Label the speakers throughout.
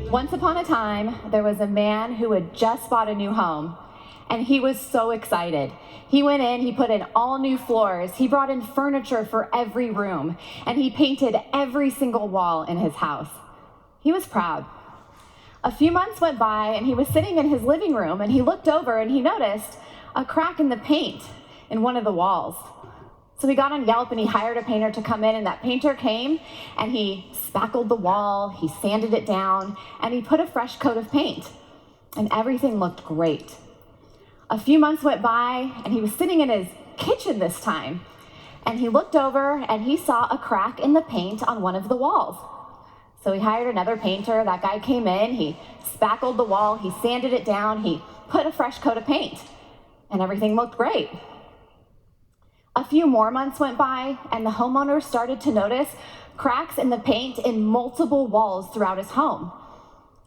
Speaker 1: Once upon a time, there was a man who had just bought a new home, and he was so excited. He went in, he put in all new floors, he brought in furniture for every room, and he painted every single wall in his house. He was proud. A few months went by, and he was sitting in his living room, and he looked over and he noticed a crack in the paint in one of the walls. So he got on Yelp and he hired a painter to come in, and that painter came and he spackled the wall, he sanded it down, and he put a fresh coat of paint, and everything looked great. A few months went by, and he was sitting in his kitchen this time, and he looked over and he saw a crack in the paint on one of the walls. So he hired another painter. That guy came in, he spackled the wall, he sanded it down, he put a fresh coat of paint, and everything looked great. A few more months went by, and the homeowner started to notice cracks in the paint in multiple walls throughout his home.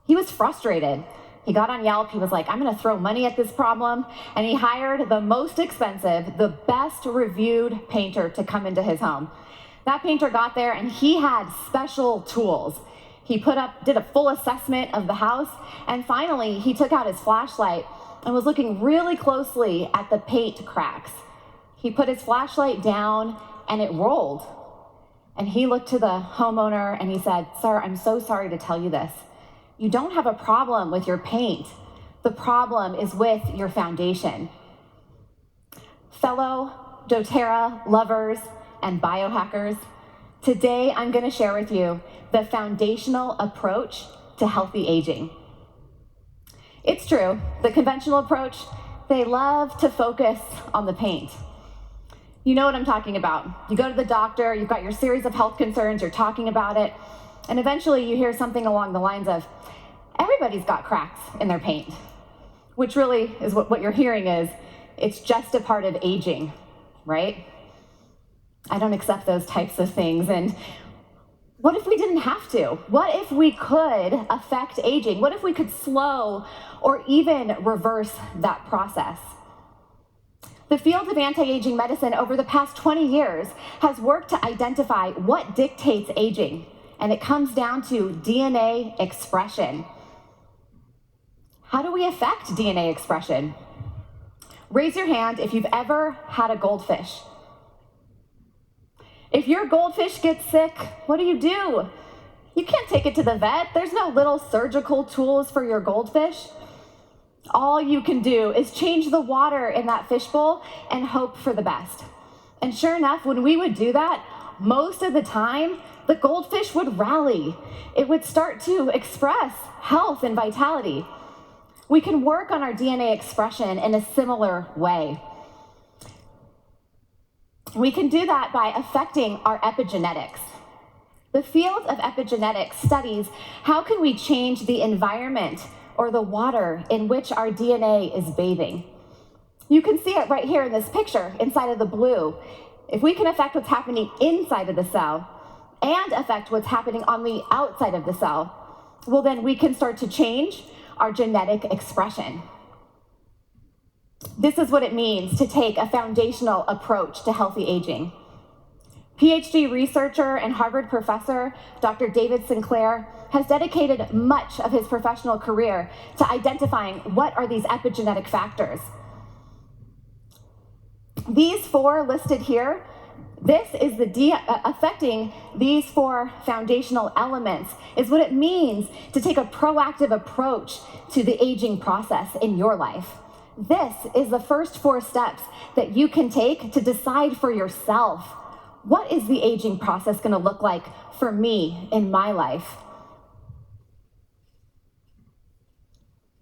Speaker 1: He was frustrated. He got on Yelp, he was like, I'm gonna throw money at this problem, and he hired the most expensive, the best reviewed painter to come into his home. That painter got there and he had special tools. He did a full assessment of the house, and finally he took out his flashlight and was looking really closely at the paint cracks. He put his flashlight down and it rolled. And he looked to the homeowner and he said, Sir, I'm so sorry to tell you this. You don't have a problem with your paint. The problem is with your foundation. Fellow doTERRA lovers and biohackers, today I'm going to share with you the foundational approach to healthy aging. It's true, the conventional approach, they love to focus on the paint. You know what I'm talking about. You go to the doctor, you've got your series of health concerns, you're talking about it, and eventually you hear something along the lines of, everybody's got cracks in their paint, which really is what you're hearing is, it's just a part of aging, right? I don't accept those types of things. And what if we didn't have to? What if we could affect aging? What if we could slow or even reverse that process? The field of anti-aging medicine over the past 20 years has worked to identify what dictates aging, and it comes down to DNA expression. How do we affect DNA expression? Raise your hand if you've ever had a goldfish. If your goldfish gets sick, what do? You can't take it to the vet. There's no little surgical tools for your goldfish. All you can do is change the water in that fishbowl and hope for the best. And sure enough, when we would do that, most of the time, the goldfish would rally. It would start to express health and vitality. We can work on our DNA expression in a similar way. We can do that by affecting our epigenetics. The field of epigenetics studies how can we change the environment or the water in which our DNA is bathing. You can see it right here in this picture inside of the blue. If we can affect what's happening inside of the cell and affect what's happening on the outside of the cell, well, then we can start to change our genetic expression. This is what it means to take a foundational approach to healthy aging. PhD researcher and Harvard professor, Dr. David Sinclair, has dedicated much of his professional career to identifying what are these epigenetic factors. These four listed here, this is affecting these four foundational elements is what it means to take a proactive approach to the aging process in your life. This is the first 4 steps that you can take to decide for yourself, what is the aging process going to look like for me in my life?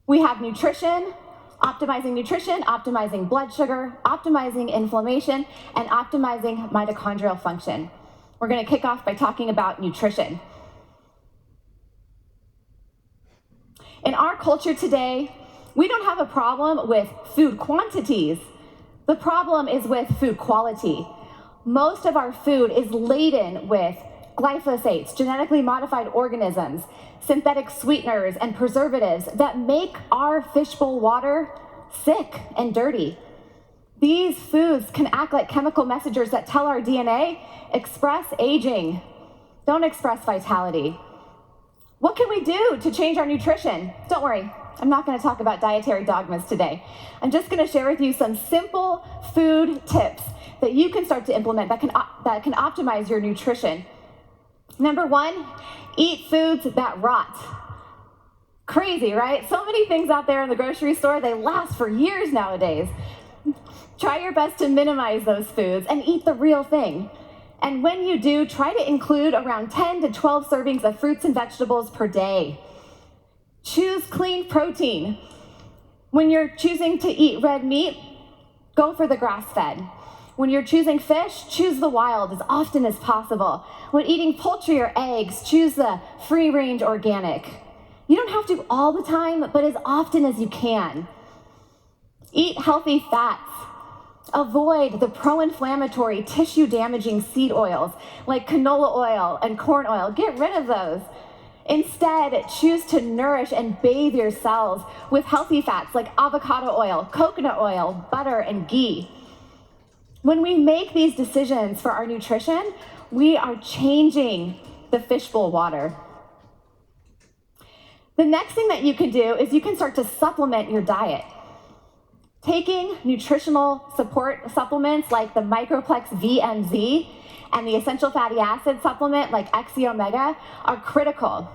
Speaker 1: We have nutrition, optimizing blood sugar, optimizing inflammation, and optimizing mitochondrial function. We're going to kick off by talking about nutrition. In our culture today, we don't have a problem with food quantities. The problem is with food quality. Most of our food is laden with glyphosates, genetically modified organisms, synthetic sweeteners, and preservatives that make our fishbowl water sick and dirty. These foods can act like chemical messengers that tell our DNA, express aging, don't express vitality. What can we do to change our nutrition? Don't worry, I'm not going to talk about dietary dogmas today. I'm just going to share with you some simple food tips that you can start to implement that can optimize your nutrition. Number one, eat foods that rot. Crazy, right? So many things out there in the grocery store, they last for years nowadays. Try your best to minimize those foods and eat the real thing. And when you do, try to include around 10 to 12 servings of fruits and vegetables per day. Choose clean protein. When you're choosing to eat red meat, go for the grass-fed. When you're choosing fish, choose the wild as often as possible. When eating poultry or eggs, choose the free-range organic. You don't have to all the time, but as often as you can. Eat healthy fats. Avoid the pro-inflammatory, tissue-damaging seed oils like canola oil and corn oil. Get rid of those. Instead, choose to nourish and bathe your cells with healthy fats like avocado oil, coconut oil, butter, and ghee. When we make these decisions for our nutrition, we are changing the fishbowl water. The next thing that you can do is you can start to supplement your diet. Taking nutritional support supplements like the Microplex VMZ and the essential fatty acid supplement like XE Omega are critical.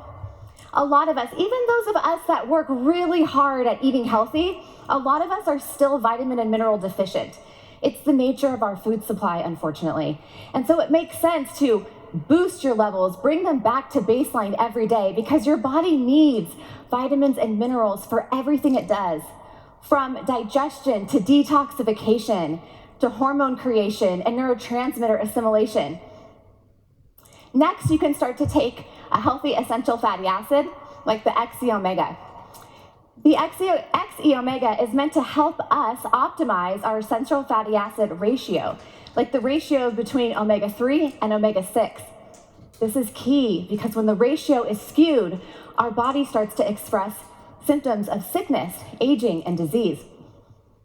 Speaker 1: A lot of us, even those of us that work really hard at eating healthy, a lot of us are still vitamin and mineral deficient. It's the nature of our food supply, unfortunately. And so it makes sense to boost your levels, bring them back to baseline every day because your body needs vitamins and minerals for everything it does. From digestion to detoxification to hormone creation and neurotransmitter assimilation. Next, you can start to take a healthy essential fatty acid like the XE Omega. The XE Omega is meant to help us optimize our essential fatty acid ratio, like the ratio between omega-3 and omega-6. This is key because when the ratio is skewed, our body starts to express symptoms of sickness, aging, and disease.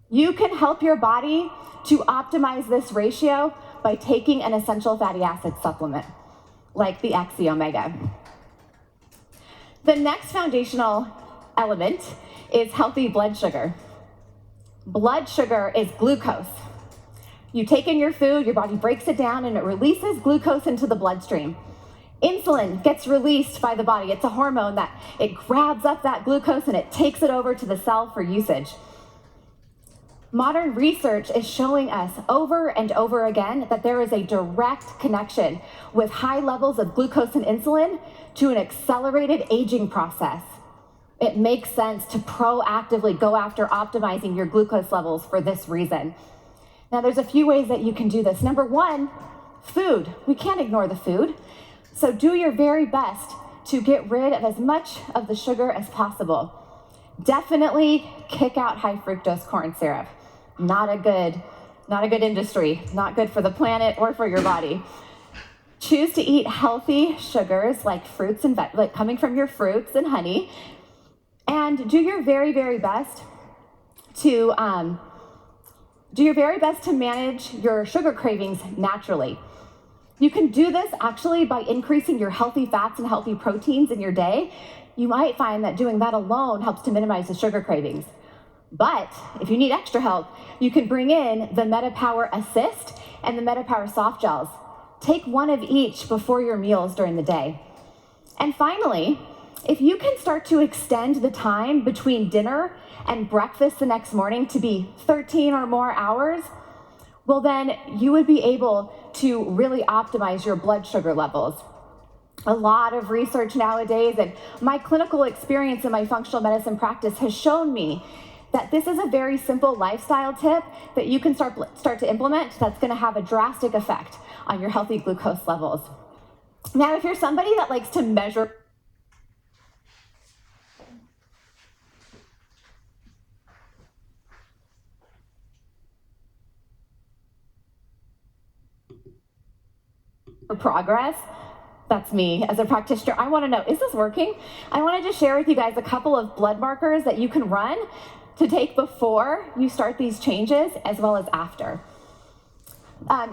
Speaker 1: You can help your body to optimize this ratio by taking an essential fatty acid supplement, like the XE Omega. The next foundational element is healthy blood sugar. Blood sugar is glucose. You take in your food, your body breaks it down, and it releases glucose into the bloodstream. Insulin gets released by the body. It's a hormone that it grabs up that glucose and it takes it over to the cell for usage. Modern research is showing us over and over again that there is a direct connection with high levels of glucose and insulin to an accelerated aging process. It makes sense to proactively go after optimizing your glucose levels for this reason. Now, there's a few ways that you can do this. Number one, food. We can't ignore the food. So do your very best to get rid of as much of the sugar as possible. Definitely kick out high fructose corn syrup. Not a good industry, not good for the planet or for your body. Choose to eat healthy sugars like fruits and like coming from your fruits and honey, and do your very, very best to manage your sugar cravings naturally. You can do this actually by increasing your healthy fats and healthy proteins in your day. You might find that doing that alone helps to minimize the sugar cravings. But if you need extra help, you can bring in the MetaPWR Assist and the MetaPWR Soft Gels. Take one of each before your meals during the day. And finally, if you can start to extend the time between dinner and breakfast the next morning to be 13 or more hours, well then you would be able to really optimize your blood sugar levels. A lot of research nowadays and my clinical experience in my functional medicine practice has shown me that this is a very simple lifestyle tip that you can start to implement that's going to have a drastic effect on your healthy glucose levels. Now, if you're somebody that likes to measure progress, that's me as a practitioner. I want to know, is this working? I wanted to share with you guys a couple of blood markers that you can run to take before you start these changes as well as after.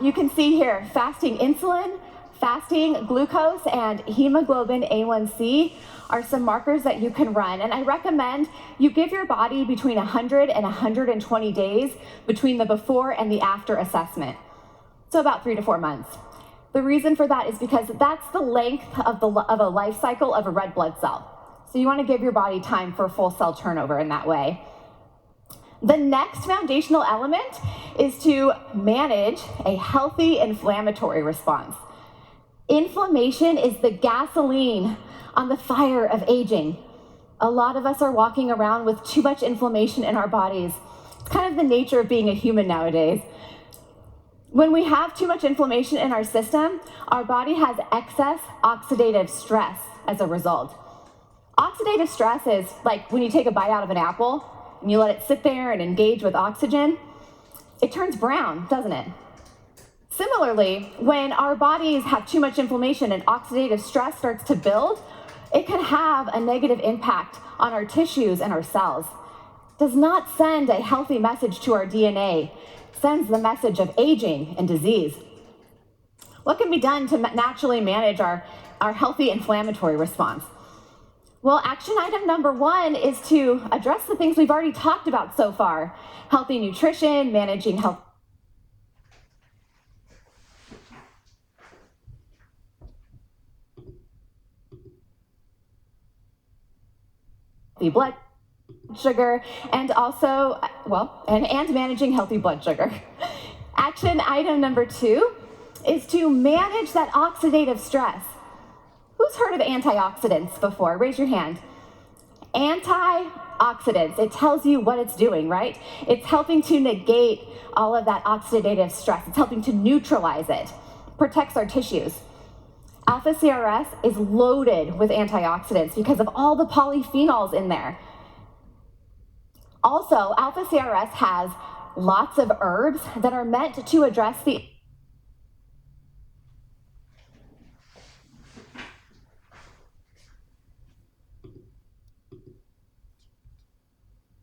Speaker 1: You can see here, fasting insulin, fasting glucose, and hemoglobin A1C are some markers that you can run. And I recommend you give your body between 100 and 120 days between the before and the after assessment. So about 3 to 4 months. The reason for that is because that's the length of a life cycle of a red blood cell. So you want to give your body time for full cell turnover in that way. The next foundational element is to manage a healthy inflammatory response. Inflammation is the gasoline on the fire of aging. A lot of us are walking around with too much inflammation in our bodies. It's kind of the nature of being a human nowadays. When we have too much inflammation in our system, our body has excess oxidative stress as a result. Oxidative stress is like when you take a bite out of an apple and you let it sit there and engage with oxygen, it turns brown, doesn't it? Similarly, when our bodies have too much inflammation and oxidative stress starts to build, it can have a negative impact on our tissues and our cells. It does not send a healthy message to our DNA. Sends the message of aging and disease. What can be done to naturally manage our healthy inflammatory response? Well, action item number 1 is to address the things we've already talked about so far. Healthy nutrition, managing healthy blood sugar, and also, and managing healthy blood sugar. Action item number 2 is to manage that oxidative stress. Who's heard of antioxidants before? Raise your hand. Antioxidants, it tells you what it's doing, right? It's helping to negate all of that oxidative stress. It's helping to neutralize it, protects our tissues. Alpha CRS is loaded with antioxidants because of all the polyphenols in there. Also, alpha CRS has lots of herbs that are meant to address the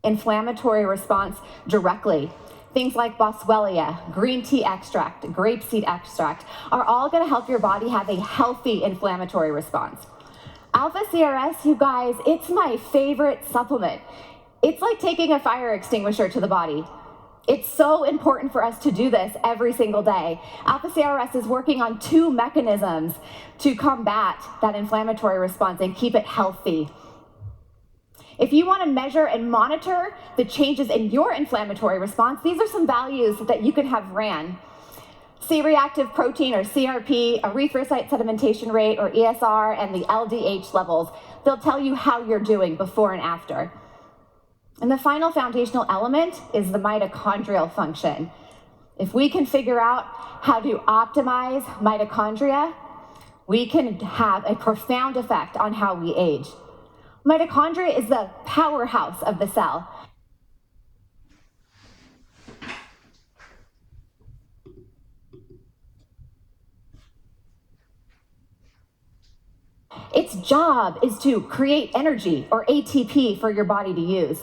Speaker 1: inflammatory response directly. Things like boswellia, green tea extract, grapeseed extract are all going to help your body have a healthy inflammatory response. Alpha CRS, you guys, it's my favorite supplement. It's like taking a fire extinguisher to the body. It's so important for us to do this every single day. Alpha CRS is working on 2 mechanisms to combat that inflammatory response and keep it healthy. If you want to measure and monitor the changes in your inflammatory response, these are some values that you can have ran. C-reactive protein, or CRP, erythrocyte sedimentation rate, or ESR, and the LDH levels. They'll tell you how you're doing before and after. And the final foundational element is the mitochondrial function. If we can figure out how to optimize mitochondria, we can have a profound effect on how we age. Mitochondria is the powerhouse of the cell. Its job is to create energy, or ATP, for your body to use.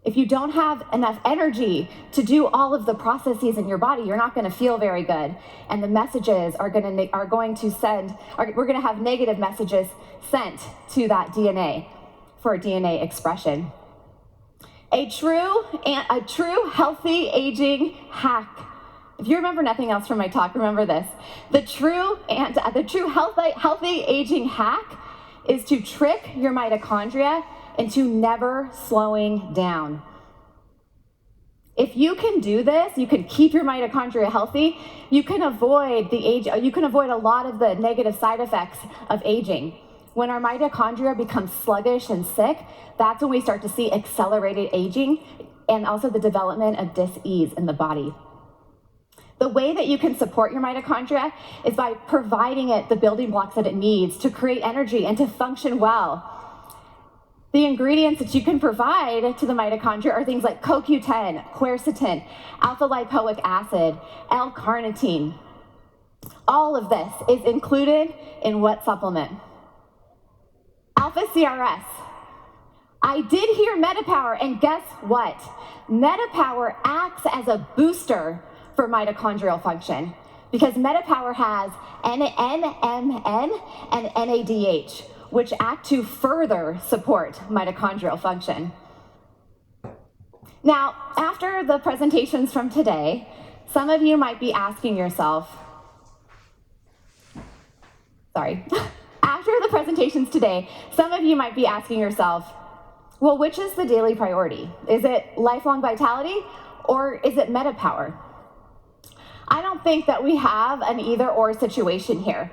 Speaker 1: If you don't have enough energy to do all of the processes in your body, you're not going to feel very good. And the messages we're going to have negative messages sent to that DNA for DNA expression. A true healthy aging hack. If you remember nothing else from my talk, remember this. The true healthy aging hack is to trick your mitochondria into never slowing down. If you can do this, you can keep your mitochondria healthy, you can avoid a lot of the negative side effects of aging. When our mitochondria become sluggish and sick, that's when we start to see accelerated aging and also the development of dis-ease in the body. The way that you can support your mitochondria is by providing it the building blocks that it needs to create energy and to function well. The ingredients that you can provide to the mitochondria are things like CoQ10, quercetin, alpha-lipoic acid, L-carnitine. All of this is included in what supplement? Alpha CRS. I did hear MetaPWR, and guess what? MetaPWR acts as a booster for mitochondrial function because MetaPWR has NMN and NADH, which act to further support mitochondrial function. Now, after the presentations from today, some of you might be asking yourself, after the presentations today, some of you might be asking yourself, well, which is the daily priority? Is it lifelong vitality or is it MetaPWR? I don't think that we have an either-or situation here.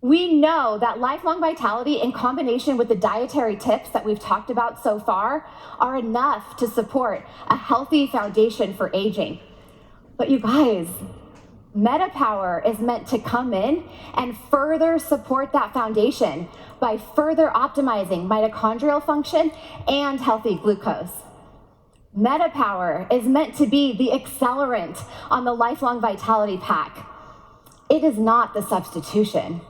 Speaker 1: We know that lifelong vitality in combination with the dietary tips that we've talked about so far are enough to support a healthy foundation for aging. But you guys, MetaPWR is meant to come in and further support that foundation by further optimizing mitochondrial function and healthy glucose. MetaPWR is meant to be the accelerant on the lifelong vitality pack. It is not the substitution.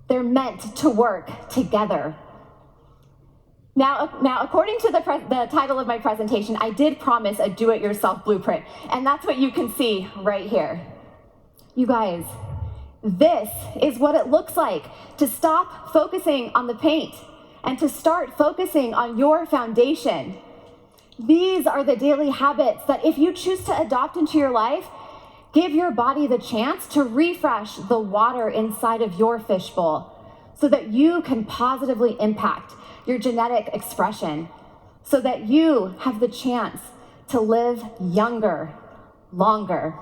Speaker 1: They're meant to work together. Now, according to the title of my presentation, I did promise a do-it-yourself blueprint, and that's what you can see right here. You guys, this is what it looks like to stop focusing on the paint and to start focusing on your foundation. These are the daily habits that if you choose to adopt into your life, give your body the chance to refresh the water inside of your fishbowl so that you can positively impact your genetic expression, so that you have the chance to live younger, longer.